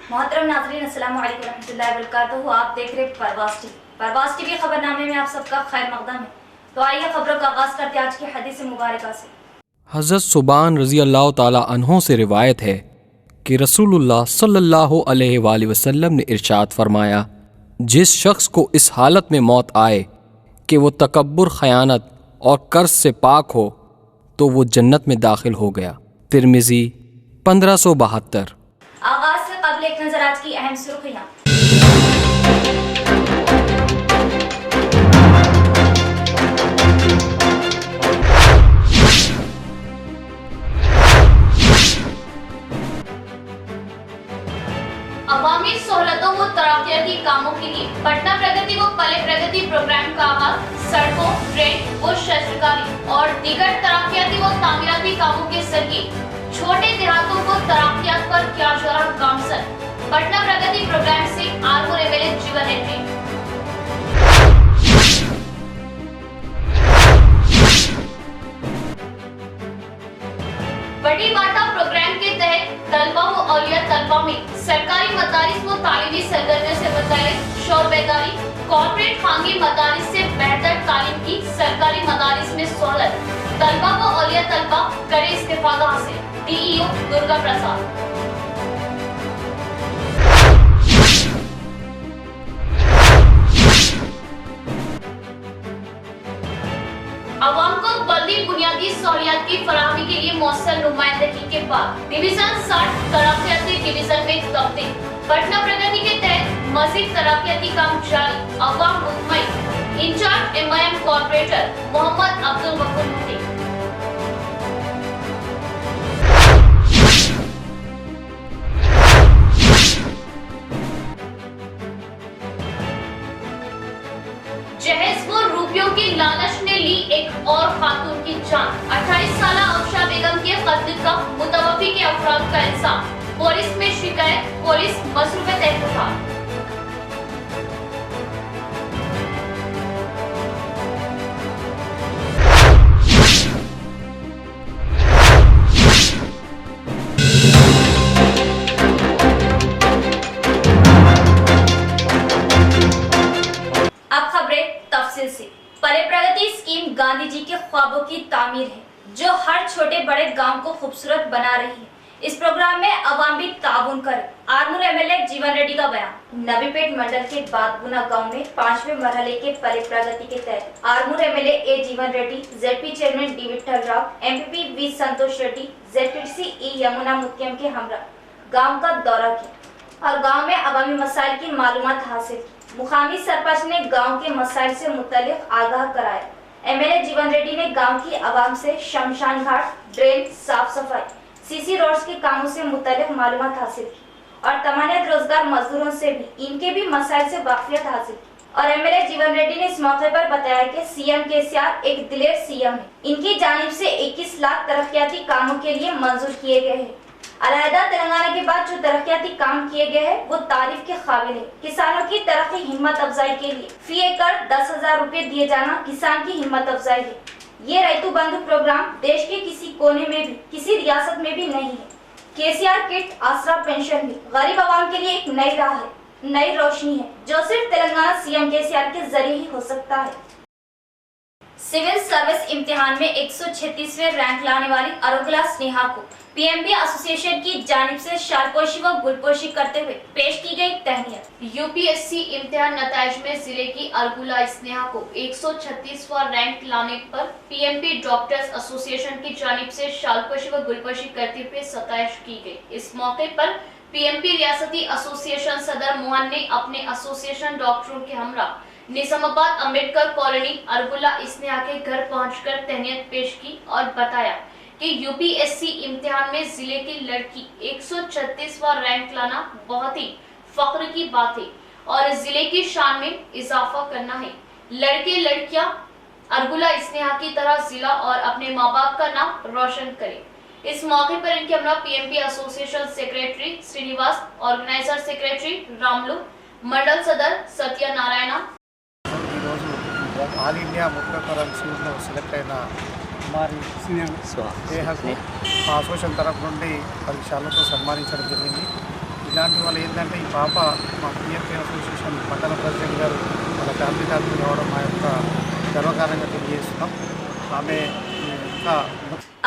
मोहतरम नाज़रीन, अस्सलाम वालेकुम रहमतुल्लाहि व बरकातहू। आप देख रहे परवाज़ टीवी खबरनामे में आप सबका खैर मक़दम है। तो आइए खबरों का आगाज़ करते हैं आज की हदीस मुबारका से। हज़रत सुबान रज़ी अल्लाह ताला अन्हो से रिवायत है कि रसूलुल्लाह सल्लल्लाहु अलैहि वसल्लम ने इरशाद फरमाया, जिस शख्स को इस हालत में मौत आए कि वो तकब्बुर, खयानत और कर्ज से पाक हो तो वो जन्नत में दाखिल हो गया। तिरमिज़ी 1572। आगाज़ से कबल एक नज़र आज की अहम सुर्खियाँ। अवामी सहूलतों व तरक्याती कामों के लिए पटना प्रगति व पले प्रगति प्रोग्राम का आगाज। सड़कों, ट्रेन व शस्त्रकारी और दीगर तरक्याती व तामीराती कामों के जरिए छोटे देहातों को तरक्यात पर किया जा रहा गामसन। पटना प्रगति प्रोग्राम से आरमूर एमएलए जीवन रेड्डी। बड़ी बाटा प्रोग्राम के तहत तलबा व औलिया तलबा में सरकारी मदारिस व तालीमी सरगर्मियों से मुताल्लिक शोर बेदारी। कॉर्पोरेट खानगी मदारिस से बेहतर तालीम की सरकारी मदारिस में सहूलत। तलबा व औलिया तलबा करे इस्तेफादा हासिल। डीईओ दुर्गा प्रसाद। अवाम को बल्दी बुनियादी सहूलियत की फराहमी के लिए मौसर नुमाइंदगी के बाद डिवीजन 60 तरक्याती डिवीजन में तब्दील। पटना प्रगति के तहत मजीद तरक्याती काम जारी। अवाम मुतमईन। Incharge MIM corporator Mohammed Abdul Gafoor Mufti. जहेज व रुपयों की लालच ने ली एक और खातून की जान। 28 साल अफशा बेगम के कत्ल का मुतवफ़ी के अफराद का इल्जाम। पुलिस में शिकायत, पुलिस मसरूफ़ तहक़ीक़ात। अब खबरें तफसील से। पले प्रगति स्कीम गांधी जी के ख्वाबों की तामीर है, जो हर छोटे बड़े गांव को खूबसूरत बना रही है। इस प्रोग्राम में अवाम भी ताउन करे। आरमूर एमएलए जीवन रेड्डी का बयान। नबीपेट मंडल के बादगुना गांव में 5वें मरहले के पले प्रगति के तहत Armoor MLA A Jeevan Reddy, ZP chairman D Vithal Rao, MPP V Santosh Reddy, ZPC E Yamuna Muthyam के हमरा गाँव का दौरा किया और गाँव में अवामी मसाइल की मालूमात हासिल की। मुकामी सरपंच ने गांव के मसाइल से मुतल्लिक आगाह कराया। एमएलए जीवन रेड्डी ने गांव की आवाम से शमशान घाट, ड्रेन, साफ सफाई, सीसी रोड्स के कामों से मुतल्लिक मालूमात हासिल की और तमानियत रोजगार मजदूरों से भी इनके भी मसाइल से वाकिफियत हासिल की। और एमएलए जीवन रेड्डी ने इस मौके पर बताया कि सीएम केसीआर एक दिलेर सीएम है। इनकी जानिब से 21 लाख तरक्याती कामों के लिए मंजूर किए गए हैं। अलहदा तेलंगाना के बाद जो तरक्याती काम किए गए हैं वो तारीफ के काबिल है। किसानों की तरक्की, हिम्मत अफजाई के लिए फी एकड़ 10,000 रुपए दिए जाना किसान की हिम्मत अफजाई है। ये रैतु बंधु प्रोग्राम देश के किसी कोने में भी, किसी रियासत में भी नहीं है। केसीआर किट, आसरा पेंशन भी गरीब आवाम के लिए एक नई राह है, नई रोशनी है, जो सिर्फ तेलंगाना सीएम केसीआर के जरिए ही हो सकता है। सिविल सर्विस इम्तिहान में 136वें रैंक लाने वाली अरुगला स्नेहा को पीएमबी एसोसिएशन की जानिब से शालपोशी व गुलपोशी करते हुए पेश की गई तहनीत। यूपीएससी इम्तिहान नताइज में जिले की अरुगला स्नेहा को 136वां रैंक लाने पर पीएमबी डॉक्टर्स एसोसिएशन की जानिब से शालपोशी व गुलपोशी करते हुए सताइश की गई। इस मौके पर पीएमबी रियासती एसोसिएशन सदर मोहन ने अपने एसोसिएशन डॉक्टरों के हमरा निजामाबाद अम्बेडकर कॉलोनी अरुगला स्नेहा के घर पहुंचकर तहनीत पेश की और बताया कि यूपीएससी इम्तिहान में जिले की लड़की 136वां रैंक लाना बहुत ही फख्र की बात है और जिले की शान में इजाफा करना है। लड़के लड़कियां अरुगला स्नेहा की तरह जिला और अपने माँ बाप का नाम रोशन करें। इस मौके पर इनके हमरा PMB association secretary Srinivas, organizer secretary Ramulu, mandal सदर सत्यनारायण। ఆల్ ఇండియా ముఖ్య కరెన్సీలో సెలెక్ట్ అయిన మరి స్నేహకు మా అసోసియేషన్ తరఫు నుండి 10 శాలతో సన్మానించడం జరిగింది। ఇలాంటి వాళ్ళు ఏంటంటే ఈ పాప మా పిఎఫ్ఐ అసోసియేషన్ పట్టణ ప్రెసిడెంట్ గారు వాళ్ళ ఫ్యామిలీ కావడం మా యొక్క గర్వకారణంగా తెలియజేస్తున్నాం. ఆమె ఇంకా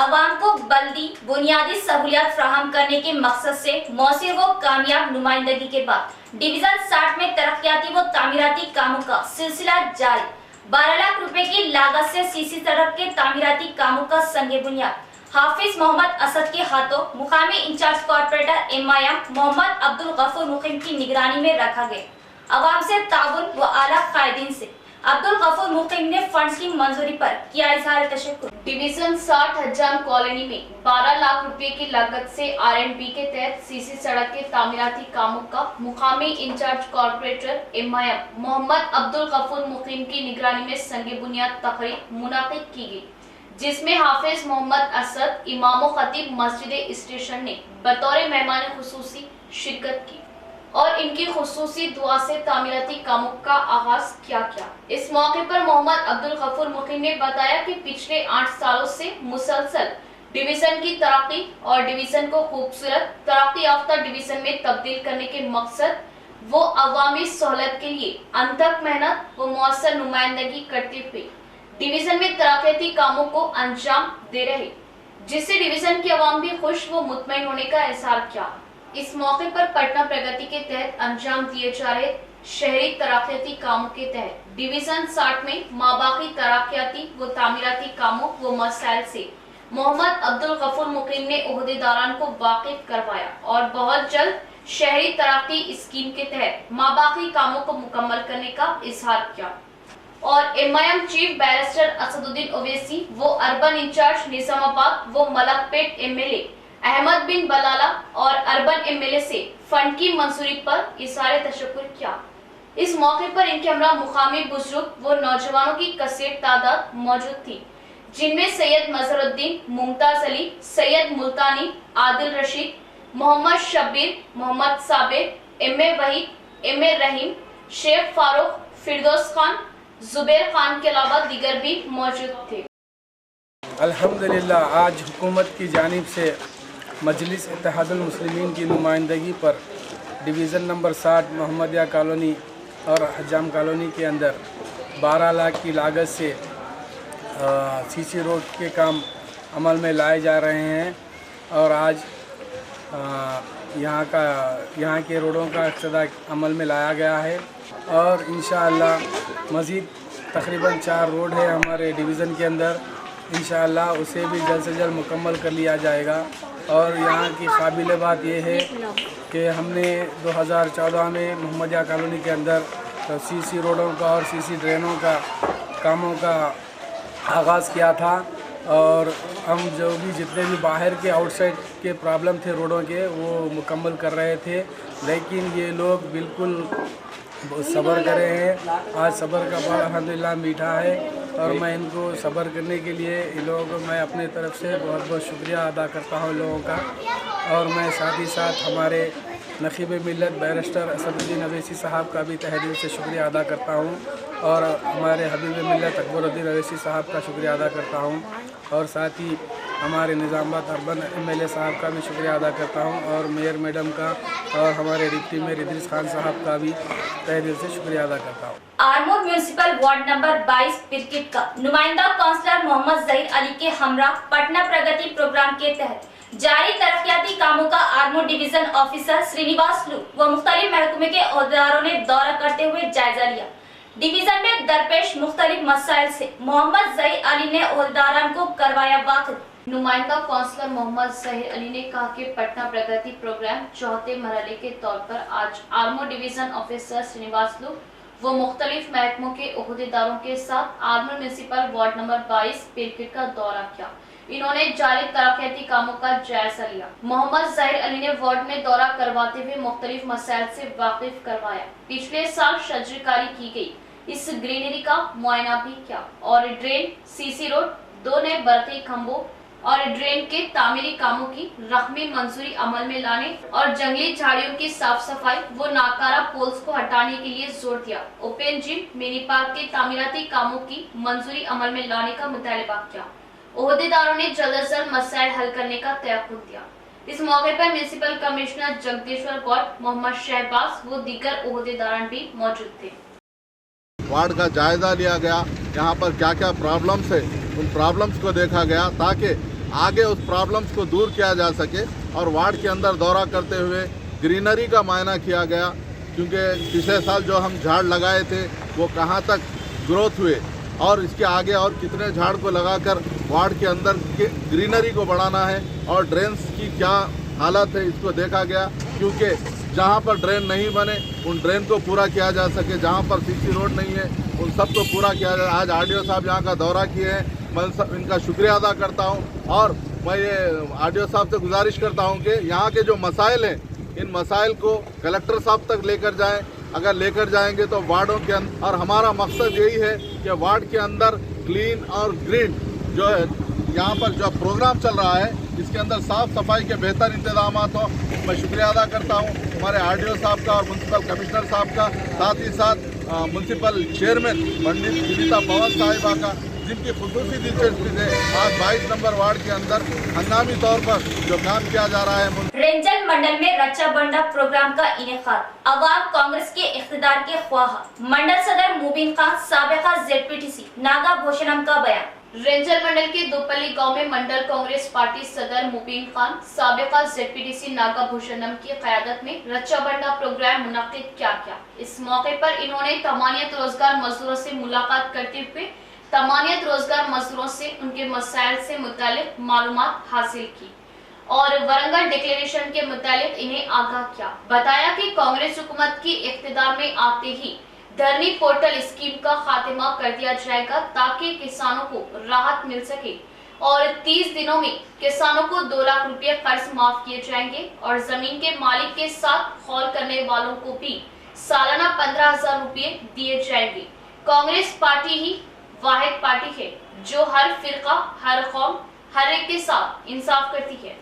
अवाम को बल्दी बुनियादी सहूलियात फ्राहम करने के मकसद से मौसर व कामयाब नुमाइंदगी के बाद डिवीजन 60 में तरक्याती व तामीराती कामों का सिलसिला जारी। 12 लाख रुपए की लागत से सीसी सड़क के तामीराती कामों का संगे बुनियाद हाफिज मोहम्मद असद के हाथों मुकामी incharge corporator MIM Mohammed Abdul Gafoor Muqeem की निगरानी में रखा गया। अवाम से ताउन व आला कायदीन से अब्दुल गफूर मुकीम ने फंड्स की मंजूरी पर किया इजहार तशक्कुर। डिवीजन 60 हज्जाम कॉलोनी में 12 लाख रुपए की लागत से R&B के तहत सीसी सड़क के तामीराती कामों का मुकामी incharge corporator MIM Mohammed Abdul Gafoor Muqeem की निगरानी में संगे बुनियाद तकरीब मुनाकिद की गई, जिसमें हाफिज मोहम्मद असद इमाम व खतीब मस्जिद स्टेशन ने बतौर मेहमान खुसूसी शिरकत की और इनकी खुसूसी दुआ से तामीराती कामों का आगाज किया गया। इस मौके पर मोहम्मद अब्दुल गफूर मुकीम ने बताया कि पिछले 8 सालों से मुसलसल डिवीजन की तरक्की और डिवीजन को खूबसूरत तरक्की याफ्ता डिवीजन में तब्दील करने के मकसद वो अवामी सहूलत के लिए अनथक मेहनत व मौसर नुमाइंदगी करते हुए डिवीजन में तरक्याती कामों को अंजाम दे रहे, जिससे डिवीजन की अवाम भी खुश व मुतमईन होने का इजहार किया। इस मौके पर पटना प्रगति के तहत अंजाम दिए जा रहे शहरी तरक्याती कामों के तहत डिवीजन 60 में माबाकी तरक्याती व तामीराती कामों व मसाइल से मोहम्मद अब्दुल गफूर मुकीम ने ओहदेदारान को वाकिफ करवाया और बहुत जल्द शहरी तरक्की स्कीम के तहत माबाकी कामों को मुकम्मल करने का इजहार किया। और MIM chief barrister Asaduddin Owaisi वो अर्बन इंचार्ज निजामाबाद वो मलकपेट एमएलए अहमद बिन बलाला और अर्बन एमएलए से फंड की मंजूरी पर इजहार तशक्कुर किया। इस मौके पर इनके हमरा मुकामी बुजुर्ग व नौजवानों की कसीर तादाद मौजूद थी, जिनमें सैयद मजहरुद्दीन, मुमताज अली, सैयद मुल्तानी, आदिल रशीद, मोहम्मद शब्बीर, मोहम्मद साबिर, एम.ए. वहीद, एम.ए. रहीम, शेख फारूक, फिरदौस खान, जुबैर खान के अलावा दीगर भी मौजूद थे। अल्हम्दुलिल्लाह आज हुकूमत की जानिब से मजलिस इत्तेहादुल मुस्लिमीन की नुमाइंदगी पर डिवीज़न नंबर 60 मोहम्मदिया कॉलोनी और हज्जाम कॉलोनी के अंदर 12 लाख की लागत से सीसी रोड के काम अमल में लाए जा रहे हैं और आज यहाँ के रोडों का इब्तिदा अमल में लाया गया है और इंशाअल्लाह मज़ीद तकरीबन 4 रोड है हमारे डिवीज़न के अंदर, इंशाअल्लाह उसे भी जल्द से जल्द मुकम्मल कर लिया जाएगा। और यहाँ की काबिल बात यह है कि हमने 2014 में मोहम्मदिया कॉलोनी के अंदर सीसी रोडों का और सीसी ड्रेनों का कामों का आगाज़ किया था और हम जो भी जितने भी बाहर के आउटसाइड के प्रॉब्लम थे रोडों के वो मुकम्मल कर रहे थे, लेकिन ये लोग बिल्कुल सब्र करे हैं। आज सब्र का फल अल्हम्दुलिल्लाह मीठा है और मैं इनको सब्र करने के लिए इन लोगों को मैं अपने तरफ से बहुत बहुत शुक्रिया अदा करता हूँ लोगों का। और मैं साथ ही साथ हमारे नकीब मिल्लत बैरिस्टर असदुद्दीन ओवैसी साहब का भी तहे दिल से शुक्रिया अदा करता हूँ और हमारे हबीब मिल्लत अकबरुद्दीन ओवैसी साहब का शुक्रिया अदा करता हूँ और साथ ही हमारे निज़ामाबाद अर्बन एमएलए साहब का भी शुक्रिया अदा करता हूँ और मेयर मैडम का और हमारे डिप्टी मेयर इदरीस खान साहब का भी तहे दिल से शुक्रिया अदा करता हूँ। आरमूर म्यूनिसिपल वार्ड नंबर 22 पिरकिट का नुमाइंदा काउंसलर मोहम्मद जहीर अली के हमरा पटना प्रगति प्रोग्राम के तहत जारी तरक्याती कामों का आरमूर डिवीजन ऑफिसर श्रीनिवास लू व मुख्तलिफ महकमे के ओहदेदारों ने दौरा करते हुए जायजा लिया। डिवीजन में दरपेश मुख्तलिफ मसाइल से मोहम्मद जहीर अली ने ओहदेदारान को करवाया वाकिफ। नुमाइंदा काउंसलर मोहम्मद जहीर अली ने कहा कि पटना प्रगति प्रोग्राम चौथे मरहले के तौर पर आज आरमूर डिवीजन ऑफिसर श्रीनिवास लू वो मुख्तलिफ महकमों के ओहदेदारों के साथ आरमूर म्यूनिसिपल वार्ड नंबर 22 पिरकिट का दौरा किया। इन्होंने जारी तरक्याती कामों का जायजा लिया। मोहम्मद जहीर अली ने वार्ड में दौरा करवाते हुए मुख्तलिफ मसाइल से वाकिफ करवाया। पिछले साल शजरकारी की गई इस ग्रीनरी का मुआयना भी किया और ड्रेन, सीसी रोड, 2 नए बरक़ी खंभों और ड्रेन के तामीरी कामों की रकमी मंजूरी अमल में लाने और जंगली झाड़ियों की साफ सफाई व नाकारा पोल्स को हटाने के लिए जोर दिया। ओपन जिम, मिनी पार्क के तामीराती कामों की मंजूरी अमल में लाने का मुतालबा किया। ओहदेदारों ने जल्द अज जल्द मसाइल हल करने का तयक्कुद दिया। इस मौके पर म्युनिसिपल कमिश्नर जगदीश्वर गौड़, मोहम्मद शहबाज व दीगर ओहदेदारान भी मौजूद थे। वार्ड का जायजा लिया गया, यहाँ पर क्या क्या प्रॉब्लम्स है उन प्रॉब्लम्स को देखा गया ताकि आगे उस प्रॉब्लम्स को दूर किया जा सके। और वार्ड के अंदर दौरा करते हुए ग्रीनरी का मायना किया गया, क्योंकि पिछले साल जो हम झाड़ लगाए थे वो कहाँ तक ग्रोथ हुए और इसके आगे और कितने झाड़ को लगाकर वार्ड के अंदर के ग्रीनरी को बढ़ाना है और ड्रेन्स की क्या हालत है इसको देखा गया, क्योंकि जहाँ पर ड्रेन नहीं बने उन ड्रेन को पूरा किया जा सके, जहाँ पर सीसी रोड नहीं है उन सब को पूरा किया जाए। आज आरडीओ साहब यहाँ का दौरा किए हैं, मैं इनका शुक्रिया अदा करता हूँ और मैं ये आरडीओ साहब से गुजारिश करता हूँ कि यहाँ के जो मसाइल हैं इन मसाइल को कलेक्टर साहब तक लेकर जाएं। अगर लेकर जाएंगे तो वार्डों के अंदर, और हमारा मकसद यही है कि वार्ड के अंदर क्लीन और ग्रीन जो है यहाँ पर जो प्रोग्राम चल रहा है इसके अंदर साफ सफाई के बेहतर इंतजाम हो। मैं शुक्रिया अदा करता हूँ हमारे आरडीओ साहब का और म्यूनसिपल कमिश्नर साहब का, साथ ही साथ म्यूनसिपल चेयरमैन पंडित विनीता पवन साहिबा का, जिनकी खुसूसी दिलचस्पी से आज 22 नंबर वार्ड के अंदर हंगामी तौर पर जो काम किया जा रहा है। रेंजल मंडल में रक्षा बंधन प्रोग्राम का इनेकाद, अवाम कांग्रेस के इख्तिदार के ख्वाह, मंडल सदर मुबीन खान साबिका ZPTC नागा भूषणम का बयान। रेंजल मंडल के दोपल्ली गांव में मंडल कांग्रेस पार्टी सदर मुबीन खान साबिका ZPTC नागा भूषणम की क़यादत में रक्षा बंधन प्रोग्राम मुनक्किद किया गया। इस मौके पर इन्होंने तमानियत रोजगार मजदूरों से मुलाकात करते हुए तमानियत रोजगार मजदूरों से उनके मसाइल से मुतालिक मालूमात हासिल की और वरंगल डिक्लेरेशन के मुतालिक इन्हें आगाह किया। बताया कि कांग्रेस हुकूमत की इख्तिदार में आते ही धरनी पोर्टल स्कीम का खात्मा कर दिया जाएगा ताकि किसानों को राहत मिल सके और 30 दिनों में किसानों को 2 लाख रुपए कर्ज माफ किए जाएंगे और जमीन के मालिक के साथ खौल करने वालों को भी सालाना 15,000 रुपए दिए जाएंगे। कांग्रेस पार्टी ही वाहिद पार्टी है जो हर फिरका, हर कौम, हर एक के साथ इंसाफ करती है।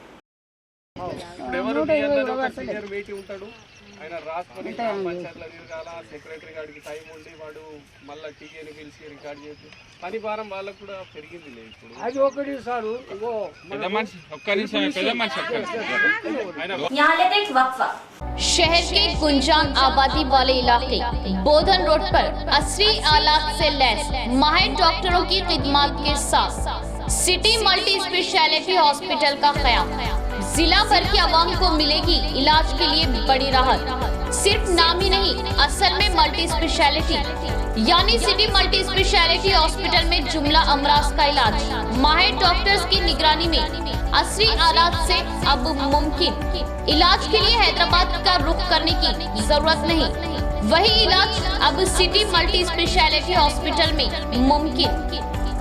ఆయన రాసుకొని గ్రామ పంచాయతీలో తిరగాల, సెక్రటరీ గారికి టైం ఉండి వాడు మళ్ళీ టీఏని పిలిచి రికార్డ్ చేసి పని భారం వాళ్ళకు కూడా పెరిగింది లేదు ఇప్పుడు। అది ఒకటి సార్ పెద్ద మనిషి ఒక్క నిమిషం పెద్ద మనిషి यहाँ लेते एक वक्फा। शहर के गुंजान आबादी वाले इलाके बोधन रोड पर असली आलात से लैस माहिर डॉक्टरों की खिदमत के साथ सिटी मल्टी स्पेशलिटी हॉस्पिटल का क़याम। जिला भर की आवाम को मिलेगी इलाज के लिए बड़ी राहत। सिर्फ नाम ही नहीं, असल में मल्टी स्पेशलिटी यानी सिटी मल्टी स्पेशलिटी हॉस्पिटल में जुमला अमराज का इलाज माहिर डॉक्टर्स की निगरानी में असली आलात से अब मुमकिन। इलाज के लिए हैदराबाद का रुख करने की जरूरत नहीं, वही इलाज अब सिटी मल्टी स्पेशलिटी हॉस्पिटल में मुमकिन।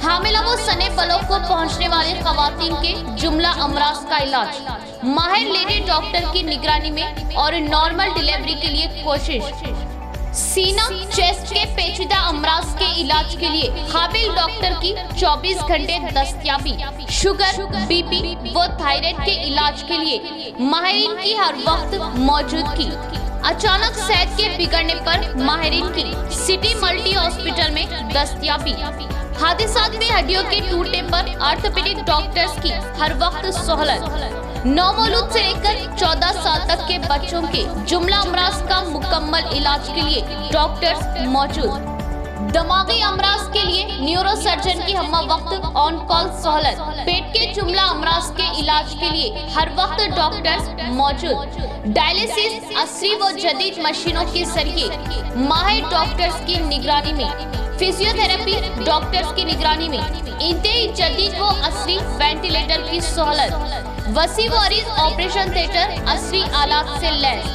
हामिला व सने पलों को पहुंचने वाले खवातीन के जुमला अमराज का इलाज माहिर लेडी डॉक्टर की निगरानी में और नॉर्मल डिलीवरी के लिए कोशिश। सीना चेस्ट के पेचीदा अमराज के इलाज के लिए काबिल डॉक्टर की 24 घंटे दस्तयाबी। शुगर, बीपी व थायराइड के इलाज के लिए माहिरीन की हर वक्त मौजूदगी। अचानक सेहत के बिगड़ने पर माहिरीन की सिटी मल्टी हॉस्पिटल में दस्तयाबी। हादसात में हड्डियों के टूटने पर ऑर्थोपेडिक डॉक्टर्स की हर वक्त सहूलत। 9 मौलूद से लेकर 14 साल तक के बच्चों के जुमला अमराज का मुकम्मल इलाज के लिए डॉक्टर्स मौजूद। दिमागी अमराज के लिए न्यूरो सर्जन की हम वक्त ऑन कॉल सहूलत। पेट के जुमला अमराज के इलाज के लिए हर वक्त डॉक्टर्स मौजूद। डायलिसिस असली व जदीद मशीनों के जरिए माहिर डॉक्टर्स की निगरानी में। फिजियोथेरेपी डॉक्टर्स की निगरानी में इंतहाई जदीद व असली वेंटिलेटर की सहूलत। वसी वारिस ऑपरेशन थिएटर असली आलात से लैस।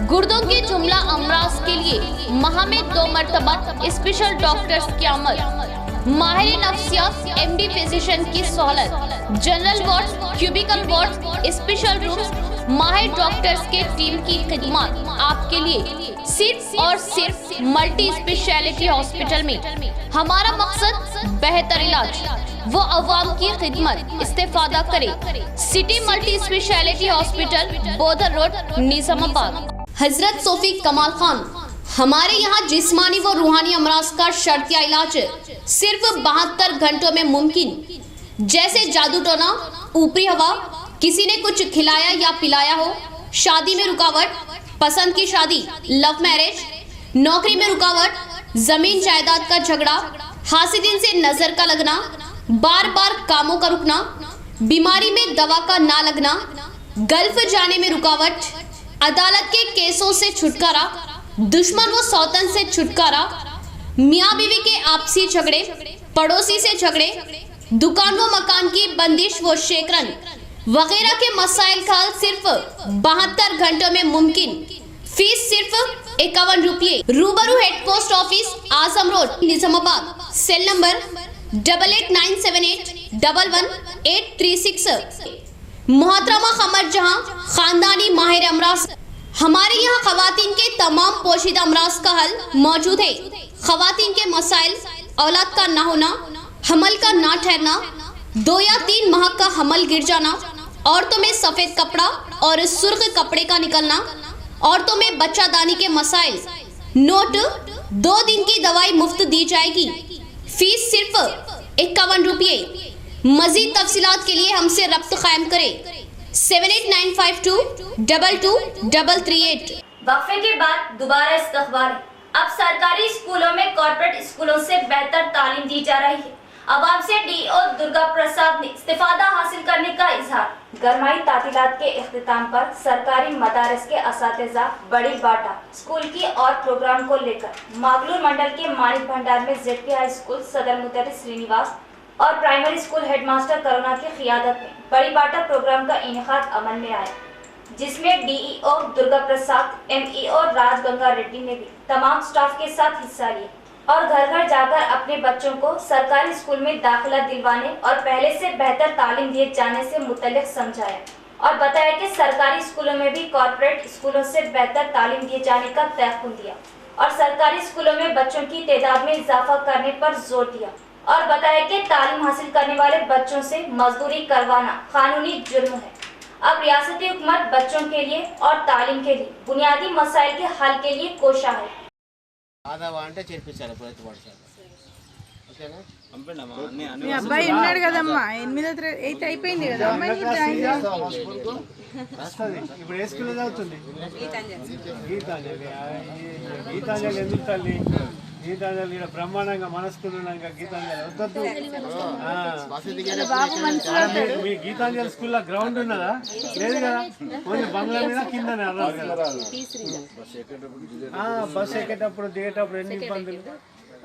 गुर्दों के जुमला अमराज के लिए माह में 2 मरतबा स्पेशल डॉक्टर्स की आमद। माहिर नफ्सियात MD फिजिशियन की सहूलत। General ward, cubicle ward, special rooms, माहिर डॉक्टर्स के टीम की खिदमत आपके लिए सिर्फ और सिर्फ मल्टी स्पेशलिटी हॉस्पिटल में। हमारा मकसद बेहतर इलाज वो अवाम की खिदमत। इस्तेफादा करे सिटी मल्टी स्पेशलिटी हॉस्पिटल, बोधन रोड, निजामाबाद। हजरत सोफी कमाल खान, हमारे यहाँ जिस्मानी व रूहानी अमराज का शर्तिया इलाज सिर्फ 72 घंटों में मुमकिन। जैसे जादू टोना, ऊपरी हवा, किसी ने कुछ खिलाया या पिलाया हो, शादी में रुकावट, पसंद की शादी, लव मैरिज, नौकरी में रुकावट, जमीन जायदाद का झगड़ा, हासिदिन से नजर का लगना, बार बार कामों का रुकना, बीमारी में दवा का ना लगना, गल्फ जाने में रुकावट, अदालत के केसों से छुटकारा, दुश्मन व सौतन से छुटकारा, मियाँ बीवी के आपसी झगड़े, पड़ोसी से झगड़े, दुकान व मकान की बंदिश व शेकरन वगैरह के मसाइल का हल सिर्फ 72 घंटों में मुमकिन। फीस सिर्फ 51 रुपये। रूबरू head post office, Azam road, Nizamabad. Cell number 8897811836। मोहतरमा कमर जहां, खानदानी माहिर अमराज। हमारे यहाँ खवातीन के तमाम पोशीदा अमराज का हल मौजूद है। खवातीन के मसाइल, औलाद का ना होना, हमल का ना ठहरना, 2 या 3 माह का हमल गिर जाना, औरतों में सफेद कपड़ा और सुर्ख कपड़े का निकलना, औरतों में बच्चादानी के मसाइल। नोट, 2 दिन की दवाई मुफ्त दी जाएगी। फीस सिर्फ 51 रुपये। मजीद तफसीलात के लिए हमसे रब्त कायम करें 7895222338। वक्फे के बाद दोबारा इस्तकबाल। अब सरकारी स्कूलों में कॉर्पोरेट स्कूलों से बेहतर तालीम दी जा रही है। अवाम से डीओ दुर्गा प्रसाद ने इस्तिफादा हासिल करने का इजहार। गरमाई तातीलात के इख्तिताम पर सरकारी मदारस के असातिज़ा बड़ी बाटा स्कूल की और प्रोग्राम को लेकर मागलूर मंडल के मानिक भंडार में जेडपी हाई स्कूल सदर मुदर्रिस श्रीनिवास और प्राइमरी स्कूल हेडमास्टर करुणा की क़ियादत में बड़ी बाटा प्रोग्राम का इनेकाद अमल में आया, जिसमें डीईओ दुर्गा प्रसाद, एमईओ राजगंगा रेड्डी ने भी तमाम स्टाफ के साथ हिस्सा लिया और घर घर जाकर अपने बच्चों को सरकारी स्कूल में दाखिला दिलवाने और पहले से बेहतर तालीम दिए जाने से मुतल्लिक समझाया और बताया कि सरकारी स्कूलों में भी कॉर्पोरेट स्कूलों से बेहतर तालीम दिए जाने का तयक़ुन दिया और सरकारी स्कूलों में बच्चों की तादाद में इजाफा करने पर जोर दिया और बताया कि तालीम हासिल करने वाले बच्चों से मजदूरी करवाना कानूनी जुर्म है। अब रियासती हुकूमत बच्चों के लिए और तालीम के लिए बुनियादी मसाइल के हल के लिए कोशा है। ఆదావా అంటే చేర్పించాలి ప్రతి పాఠశాల ఓకేనా మీ అబ్బాయి ఉన్నాడు కదమ్మా 8th అయిపోయింది కదా అమ్మాయి కూడా జాయిన్ ఇప్పుడు ఏ స్కూల్లో చదువుతుంది? గీతాంజలి ఎందుకు తల్లి? గీతాంజలి ఇక్కడ బ్రహ్మాండంగా మన స్కూల్ ఉన్నాక గీతాంజలి వద్దొద్దు. మీ గీతాంజలి స్కూల్లో గ్రౌండ్ ఉన్నదా? లేదు కదా, ఓన్లీ బంగ్లా మీద కిందనే అన్నారు కదా. బస్ ఎక్కేటప్పుడు దిగేటప్పుడు ఎన్ని ఇబ్బందులు.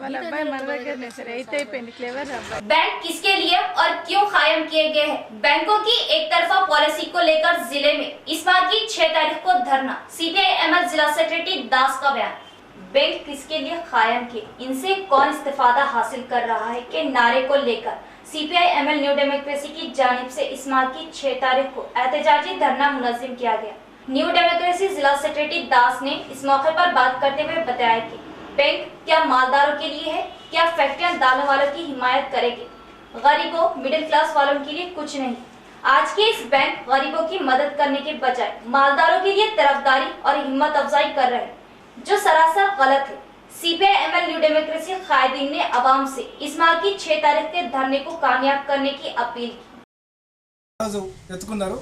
వాళ్ళ అబ్బాయి మన దగ్గరనే సరే 8th అయిపోయింది, క్లేవర్ అబ్బాయి। बैंक किसके लिए और क्यों कायम किए गए हैं? बैंकों की एक तरफा पॉलिसी को लेकर जिले में इस बार की 6 तारीख को धरना। सीपीआई एमएल जिला सेक्रेटरी दास का बयान। बैंक किसके लिए कायम किए, इनसे कौन इस्तिफादा हासिल कर रहा है के नारे को लेकर सीपीआई एमएल न्यू डेमोक्रेसी की जानिब से इस माह की 6 तारीख को एहतजाजी धरना मुनज़्ज़म किया गया। न्यू डेमोक्रेसी जिला सेक्रेटरी दास ने इस मौके पर बात करते हुए बताया कि बैंक क्या मालदारों के लिए है, क्या फैक्ट्रियां डालने वालों की हिमायत करेगी, गरीबों मिडिल क्लास वालों के लिए कुछ नहीं। आज के इस बैंक गरीबों की मदद करने के बजाय मालदारों के लिए तरफदारी और हिम्मत अफजाई कर रहे हैं, जो सरासर गलत है। सीपीआई एमएल न्यू डेमोक्रेसी कायदीन ने अवाम से इस माह की 6 तारीख के धरने को कामयाब करने की अपील की। ఎత్తుకున్నారు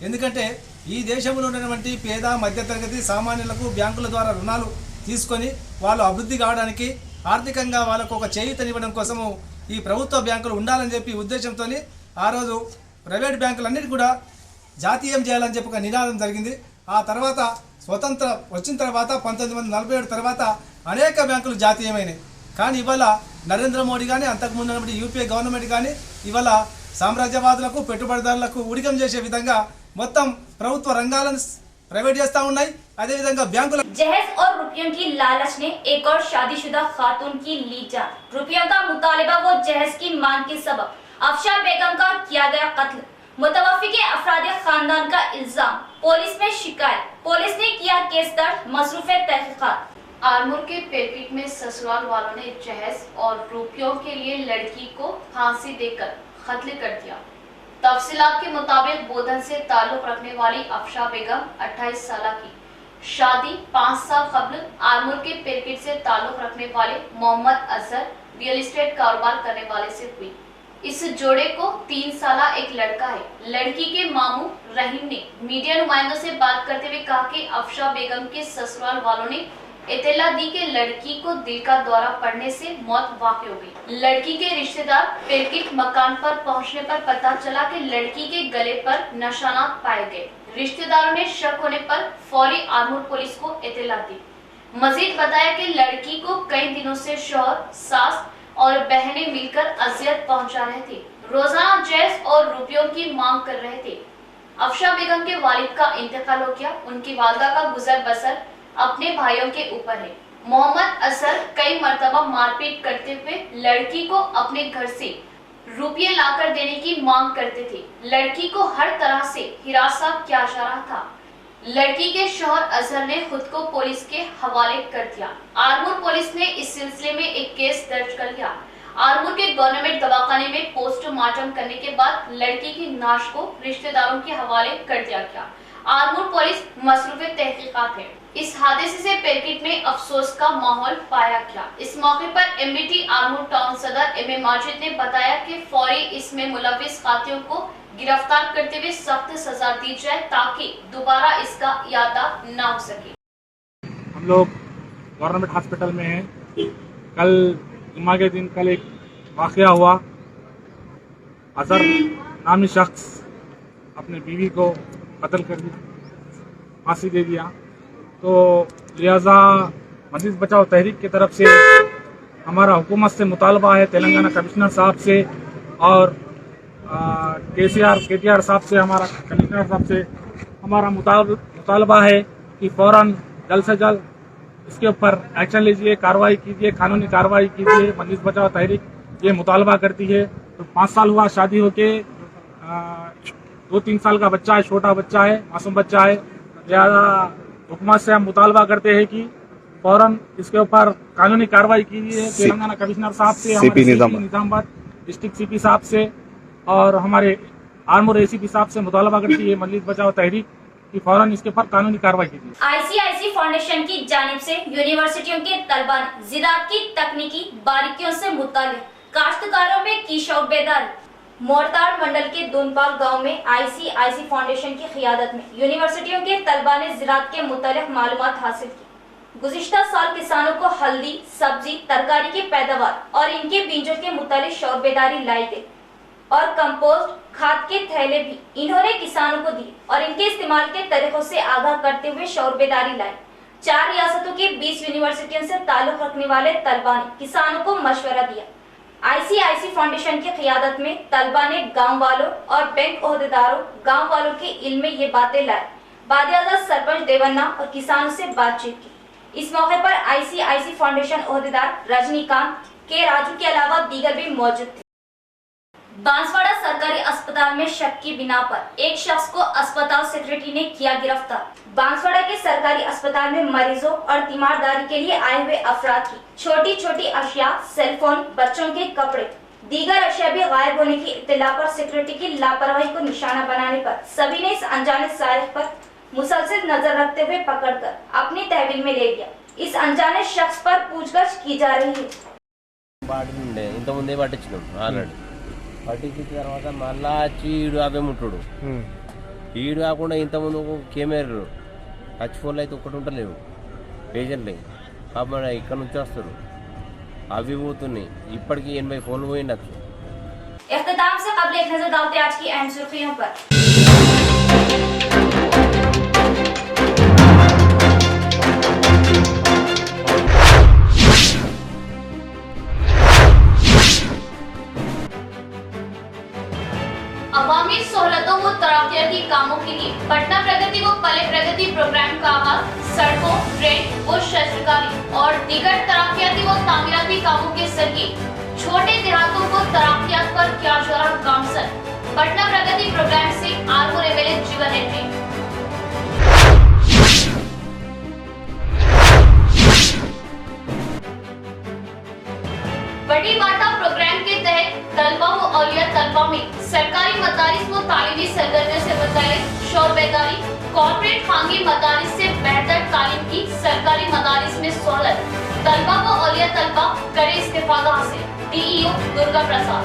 ఎందుకంటే ఈ దేశంలో ఉన్నటువంటి పేద మధ్యతరగతి సామాన్యులకు బ్యాంకుల ద్వారా రుణాలు తీసుకొని వాళ్ళు అభివృద్ధి కావడానికి ఆర్థికంగా వాళ్ళకు ఒక చేయూతనివ్వడం కోసము ఈ ప్రభుత్వ బ్యాంకులు ఉండాలని చెప్పి ఉద్దేశంతో ఆ రోజు ప్రైవేట్ బ్యాంకులన్నిటి కూడా జాతీయం చేయాలని చెప్పి ఒక నినాదం జరిగింది। ఆ తర్వాత స్వతంత్ర వచ్చిన తర్వాత 1947 తర్వాత అనేక బ్యాంకులు జాతీయమైనవి। కానీ ఇవాళ నరేంద్ర మోడీ కానీ అంతకుముందు ఉన్నటువంటి యూపీఏ గవర్నమెంట్ కానీ ఇవాళ సామ్రాజ్యవాదులకు పెట్టుబడిదారులకు ఊడిగం చేసే విధంగా మొత్తం ప్రభుత్వ రంగాలను ప్రైవేట్ చేస్తా ఉన్నాయి। అదే విధంగా బ్యాంకుల जहेज और रुपयों की लालच ने एक और शादीशुदा खातून की ली जान। रुपयों का मुतालिबा वो जहेज की मांग के सबब अफशा बेगम का किया गया कत्ल। मुतवफ़ी के अफराद खानदान का इल्जाम, पुलिस में शिकायत, पुलिस ने किया केस दर्ज, मसरूफ़ तहकीकात। आरमूर के पेरपीट में ससुराल वालों ने जहेज और रुपयों के लिए लड़की को फांसी देकर कत्ल कर दिया। तफसीलात के मुताबिक बोधन से ताल्लुक रखने वाली अफशा बेगम 28 साल की शादी 5 साल कबल आरमूर के पेरपीट से ताल्लुक रखने वाले मोहम्मद अजहर रियल एस्टेट कारोबार करने वाले से हुई। इस जोड़े को 3 साला एक लड़का है। लड़की के मामू रहीम ने मीडिया नुमाइंदों से बात करते हुए कहा कि अफशा बेगम के ससुराल वालों ने इत्तला दी कि लड़की को दिल का दौरा पड़ने से मौत वाक़ई हो गई। लड़की के रिश्तेदार पेरकिट मकान पर पहुंचने पर पता चला कि लड़की के गले पर निशानात पाए गए। रिश्तेदारों ने शक होने पर फौरी आरमूर पुलिस को इत्तला दी। मजीद बताया कि लड़की को कई दिनों से शौहर, सास और बहनें मिलकर अजियत पहुंचा रहे थे। रोजाना जैज और रुपयों की मांग कर रहे थे। अफशा बेगम के वालिद का इंतकाल हो गया। उनकी वालदा का गुजर बसर अपने भाइयों के ऊपर है। मोहम्मद असर कई मर्तबा मारपीट करते हुए लड़की को अपने घर से रुपये लाकर देने की मांग करते थे। लड़की को हर तरह से हिरासा किया जा रहा था। लड़की के शौहर अजहर ने खुद को पुलिस के हवाले कर दिया। आरमूर पुलिस ने इस सिलसिले में एक केस दर्ज कर लिया। आरमूर के गवर्नमेंट दवाखाने में पोस्टमार्टम करने के बाद लड़की की नाश को रिश्तेदारों के हवाले कर दिया गया। आरमूर पुलिस मसरूफ तहकीकात है। इस हादसे से पेरकिट में अफसोस का माहौल पाया गया। इस मौके पर एमबीटी आरमूर टाउन सदर एम ए माजिद ने बताया कि फौरी इसमें मुलविस कातिलों को गिरफ्तार करते हुए सख्त सजा दी जाए ताकि दोबारा इसका इयादा न हो सके। हम लोग गवर्नमेंट हॉस्पिटल में हैं। कल जुम्मा के दिन कल एक वाक़या हुआ। अजहर नामी शख्स अपने बीवी को कत्ल कर दिया, फांसी दे दिया। तो लिहाजा मजीद बचाओ तहरीक की तरफ से हमारा हुकूमत से मुतालबा है, तेलंगाना कमिश्नर साहब से और केटीआर साहब से, हमारा कमिश्नर साहब से हमारा मुतालबा है कि फ़ौरन जल्द से जल्द इसके ऊपर एक्शन लीजिए, कार्रवाई कीजिए, कानूनी कार्रवाई कीजिए। मजीद बचाओ तहरीक ये मुतालबा करती है। तो 5 साल हुआ शादी होके, 2-3 साल का बच्चा है, छोटा बच्चा है, मासूम बच्चा है। लिहाजा हुकूमत से हम मुतालबा करते हैं कि फौरन इसके ऊपर कानूनी कार्रवाई कीजिए। तेलंगाना कमिश्नर साहब से, हमारे निजामाबाद डिस्ट्रिक्ट सीपी साहब से और हमारे आरमूर एसीपी साहब से मुतालबा करती है मजीद बचाओ तहरीक कि फौरन इसके ऊपर कानूनी कार्रवाई कीजिए। आईसीआईसी फाउंडेशन की जानिब से यूनिवर्सिटियों के तलबा ने ज़राअत की तकनीकी बारीकियों से मुताल्लिक़ काश्तकारों में की शौक़ बेदारी। मोरताड़ मंडल के दोनपाल गांव में आईसीआईसी फाउंडेशन की क़ियादत में यूनिवर्सिटियों के तलबा ने ज़राअत के मुताल्लिक़ मालूमात हासिल की। गुज़िश्ता साल किसानों को हल्दी, सब्जी, तरकारी की पैदावार और इनके बीजों के मुताल्लिक़ शौक़ बेदारी लाई गई और कंपोस्ट खाद के थैले भी इन्होंने किसानों को दिए और इनके इस्तेमाल के तरीकों से आगाह करते हुए शौक़ बेदारी लाई। 4 रियासतों की 20 यूनिवर्सिटियों से ताल्लुक़ रखने वाले तलबा ने किसानों को मशवरा दिया। आईसीआईसी फाउंडेशन की क़ियादत में तलबा ने गाँव वालों और बैंक ओहदेदारों, गाँव वालों के इल्म में ये बातें लाई। बादियादा सरपंच देवन्ना और किसानों से बातचीत की। इस मौके पर आईसीआईसी फाउंडेशन ओहदेदार रजनीकांत के राजू के अलावा दीगर भी मौजूद थे। बांसवाड़ा सरकारी अस्पताल में शक की बिना पर एक शख्स को अस्पताल सेक्रेटरी ने किया गिरफ्तार। बांसवाड़ा के सरकारी अस्पताल में मरीजों और तीमारदारी के लिए आए हुए अफराद की छोटी छोटी अशिया, सेलफोन, बच्चों के कपड़े, दीगर अशिया भी गायब होने की इत्तला पर सेक्रेटरी की लापरवाही को निशाना बनाने पर सभी ने इस अनजाने सारिक पर मुसलसल नजर रखते हुए पकड़कर अपनी तहवील में ले लिया। इस अनजाने शख्स पर पूछताछ की जा रही है। పట్టించిన తర్వాత మళ్ళా వచ్చి ఈడు అవే ముట్టుడు. ఈడు కాకుండా ఇంతకుముందు కెమెరాలు టచ్ ఫోన్లు అయితే ఒక్కటి ఉంటలేవు పేషెంట్లు. కాబట్టి ఇక్కడ నుంచి వస్తారు అవి పోతున్నాయి. ఇప్పటికీ 80 ఫోన్లు పోయిండచ్చు. इख्तिताम से कबल एक नजर डालते आज की अहम सुर्खियों पर। अवामी सहूलतों व तरक्याती कामों के लिए पटना प्रगति व पले प्रगति प्रोग्राम का आगाज। सड़कों, ट्रेन व शस्त्रकारी और दीगर तरक्याती व तामीराती कामों के जरिए छोटे देहातों को तरक्यात पर किया जा रहा गामसर। पटना प्रगति प्रोग्राम से आरमूर एमएलए जीवन रेड्डी। बड़ी बाटा प्रोग्राम के तहत तलबा व औलिया तलबा में सरकारी मदारिस व तालीमी सरगर्मियों से मुतालिक शौक़ बेदारी। कॉर्पोरेट खांगी मदारिस से बेहतर तालीम की सरकारी मदारिस में सहूलत। तलबा व औलिया तलबा करे इस्तेफादा हासिल। डीईओ दुर्गा प्रसाद।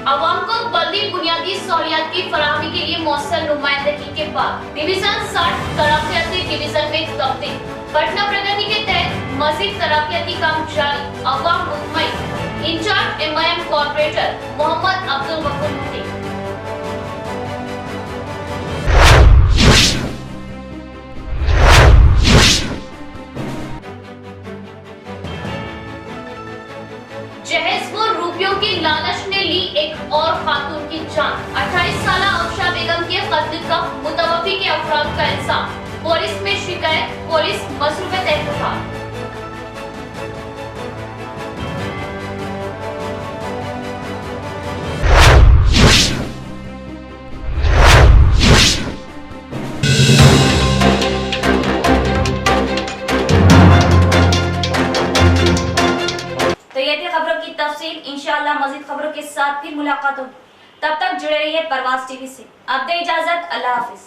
आवाम को बल्दी बुनियादी सहूलियात की फराहमी के लिए मौसर नुमाइंदगी के बाद डिवीजन 60 तरक्याती डिवीजन में तब्दील। पटना प्रगति के तहत मजीद तरक्याती काम जारी। अवाम मुतमईन। Incharge MIM corporator Mohammed Abdul Gafoor Mufti. जहेज व रुपयों की लालच ने ली एक और खातून की जान। 28 साल अफशा बेगम के कत्ल का मुतवफ़ी के अफराद का इल्जाम। पुलिस में शिकायत, पुलिस मसरूफ़ तहक़ीक़ात। तो ये थी खबरों की तफसील। इंशाअल्लाह मजीद खबरों के साथ फिर मुलाकात होगी। तब तक जुड़े रहिए परवाज़ टीवी से। अब दे इजाजत, अल्लाह हाफिज।